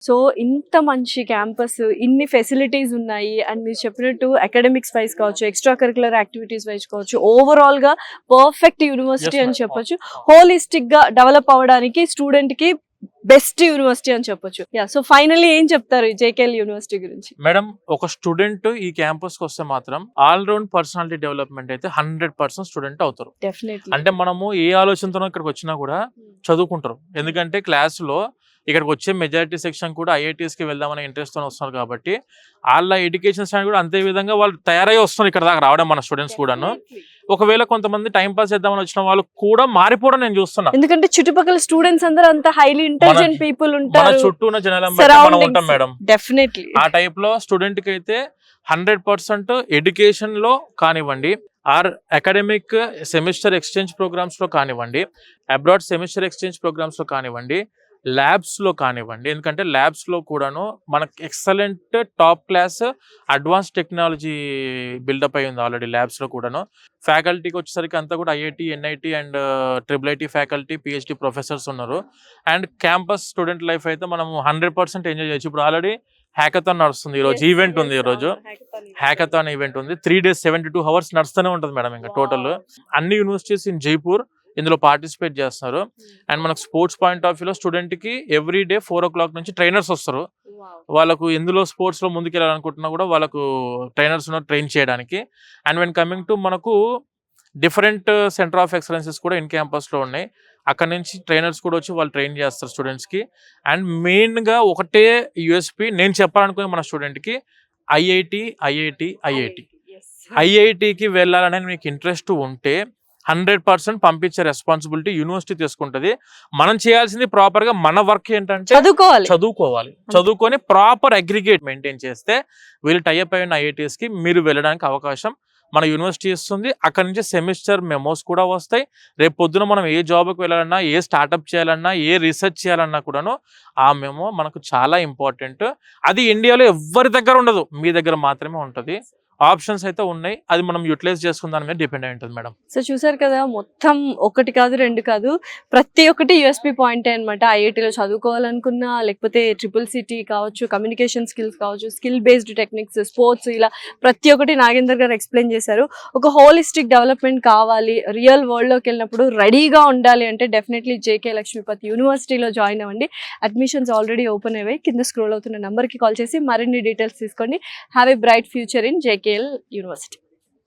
So ఇంత మంచి campus, ఇన్ని ఫెసిలిటీస్ ఉన్నాయి అండ్ మీరు చెప్పినట్టు అకాడమిక్స్ వైజ్ కావచ్చు, ఎక్స్ట్రా కరికులర్ యాక్టివిటీస్ వైజ్ కావచ్చు, ఓవరాల్ గా పర్ఫెక్ట్ యూనివర్సిటీ అని చెప్పొచ్చు. హోలిస్టిక్ గా డెవలప్ అవ్వడానికి స్టూడెంట్ కి బెస్ట్ యూనివర్సిటీ అని చెప్పొచ్చు. సో ఫైనల్లీ ఏం చెప్తారు జేకేఎల్ యూనివర్సిటీ గురించి? మేడం, ఒక స్టూడెంట్ ఈ క్యాంపస్ కి వస్తే మాత్రం ఆల్ రౌండ్ పర్సనాలిటీ డెవలప్మెంట్ అయితే 100% స్టూడెంట్ అవుతారు. డెఫినెట్లీ. అంటే మనము ఏ ఆలోచనతో ఇక్కడికి వచ్చినా కూడా చదువుకుంటారు. ఎందుకంటే క్లాస్ లో ఇక్కడికి వచ్చే మెజారిటీ సెక్షన్ కూడా ఐఐటీస్ కి వెళ్దామనే ఇంట్రెస్ట్ తో వస్తున్నారు కాబట్టి వాళ్ళ ఎడ్యుకేషన్ స్టాండ్ కూడా అంతే విధంగా వాళ్ళు తయారై వస్తున్నారు ఇక్కడ దాకా రావడం మన స్టూడెంట్స్ కూడాను. ఒకవేళ కొంతమంది టైం పాస్ చేద్దామని వచ్చిన వాళ్ళు కూడా మారిపోవడం నేను చూస్తున్నా. ఎందుకంటే చుట్టుపక్కల స్టూడెంట్స్ అందరూ అంత హైలీ ఇంటెలిజెంట్ పీపుల్ ఉంటారు, మన చుట్టూ ఉన్న జనాలు మనం ఉంటాం మేడం. డెఫినెట్లీ ఆ టైప్ లో స్టూడెంట్ కి అయితే 100% ఎడ్యుకేషన్ లో కానివ్వండి, or academic semester exchange programmes లో కానివ్వండి, అబ్రాడ్ సెమిస్టర్ ఎక్స్చేంజ్ ప్రోగ్రామ్స్ లో కానివ్వండి, ల్యాబ్స్ లో కానివ్వండి. ఎందుకంటే ల్యాబ్స్ లో కూడాను మనకు excellent top class advance technology build up అయి ఉంది ఆల్రెడీ ల్యాబ్స్ లో కూడాను. ఫ్యాకల్టీకి వచ్చేసరికి అంతా కూడా IIT, NIT and triple faculty, PhD professors ఉన్నారు. అండ్ క్యాంపస్ స్టూడెంట్ లైఫ్ అయితే మనం 100% ఎంజాయ్ చేయొచ్చు. ఇప్పుడు ఆల్రెడీ హ్యాకథాన్ నడుస్తుంది, ఈ రోజు ఈవెంట్ ఉంది, ఈ రోజు హ్యాకథాన్ ఈవెంట్ ఉంది. 3 days 72 hours నడుస్తూనే ఉంటుంది మేడం. ఇంకా టోటల్ అన్ని యూనివర్సిటీస్ ఇన్ జైపూర్ ఇందులో పార్టిసిపేట్ చేస్తున్నారు. అండ్ మనకు స్పోర్ట్స్ పాయింట్ ఆఫ్ వ్యూలో స్టూడెంట్ కి ఎవ్రీ డే 4 o'clock నుంచి ట్రైనర్స్ వస్తారు. వాళ్ళకు ఎందులో స్పోర్ట్స్ లో ముందుకు వెళ్ళాలనుకుంటున్నా కూడా వాళ్ళకు ట్రైనర్స్ ఉన్నారు ట్రైన్ చేయడానికి. అండ్ వెన్ కమింగ్ టు మనకు డిఫరెంట్ సెంటర్ ఆఫ్ ఎక్సలెన్సెస్ కూడా ఇన్ క్యాంపస్ లో ఉన్నాయి. అక్కడ నుంచి ట్రైనర్స్ కూడా వచ్చి వాళ్ళు ట్రైన్ చేస్తారు స్టూడెంట్స్ కి. అండ్ మెయిన్ గా ఒకటే యూఎస్పి నేను చెప్పాలనుకునే మన స్టూడెంట్ కి ఐఐటికి వెళ్ళాలనే మీకు ఇంట్రెస్ట్ ఉంటే 100% పంపించే రెస్పాన్సిబిలిటీ యూనివర్సిటీ తీసుకుంటది. మనం చేయాల్సింది ప్రాపర్ గా మన వర్క్ ఏంటంటే చదువుకొని ప్రాపర్ అగ్రిగేట్ మెయింటైన్ చేస్తే వీళ్ళు టైఅప్ అయిన ఐఐటీస్ కి మీరు వెళ్ళడానికి అవకాశం మన యూనివర్సిటీ ఇస్తుంది. అక్కడ నుంచి సెమిస్టర్ మెమోస్ కూడా వస్తాయి. రేపు పొద్దున మనం ఏ జాబ్కి వెళ్ళాలన్నా, ఏ స్టార్ట్అప్ చేయాలన్నా, ఏ రీసెర్చ్ చేయాలన్నా కూడాను ఆ మెమో మనకు చాలా ఇంపార్టెంట్. అది ఇండియాలో ఎవరి దగ్గర ఉండదు, మీ దగ్గర మాత్రమే ఉంటుంది. ఆప్షన్స్ అయితే ఉన్నాయి, అది మనం యూటిలైజ్ చేసుకున్న దాని మీద డిపెండ్ అయి ఉంటుంది మేడం. సో చూసారు కదా, మొత్తం ఒకటి కాదు రెండు కాదు, ప్రతి ఒక్కటి యూఎస్పీ పాయింట్ అనమాట. ఐఐటీలో చదువుకోవాలనుకున్నా, లేకపోతే ట్రిపుల్ సిటీ కావచ్చు, కమ్యూనికేషన్ స్కిల్స్ కావచ్చు, స్కిల్ బేస్డ్ టెక్నిక్స్, స్పోర్ట్స్, ఇలా ప్రతి ఒక్కటి నాగేందర్ గారు ఎక్స్ప్లెయిన్ చేశారు. ఒక హోలిస్టిక్ డెవలప్మెంట్ కావాలి, రియల్ వరల్డ్లోకి వెళ్ళినప్పుడు రెడీగా ఉండాలి అంటే డెఫినెట్లీ జేకే లక్ష్మీపతి యూనివర్సిటీలో జాయిన్ అవ్వండి. అడ్మిషన్స్ ఆల్రెడీ ఓపెన్ అయ్యాయి. కింద స్క్రోల్ అవుతున్న నెంబర్కి కాల్ చేసి మరిన్ని డీటెయిల్స్ తీసుకోండి. Have a bright future in JK University.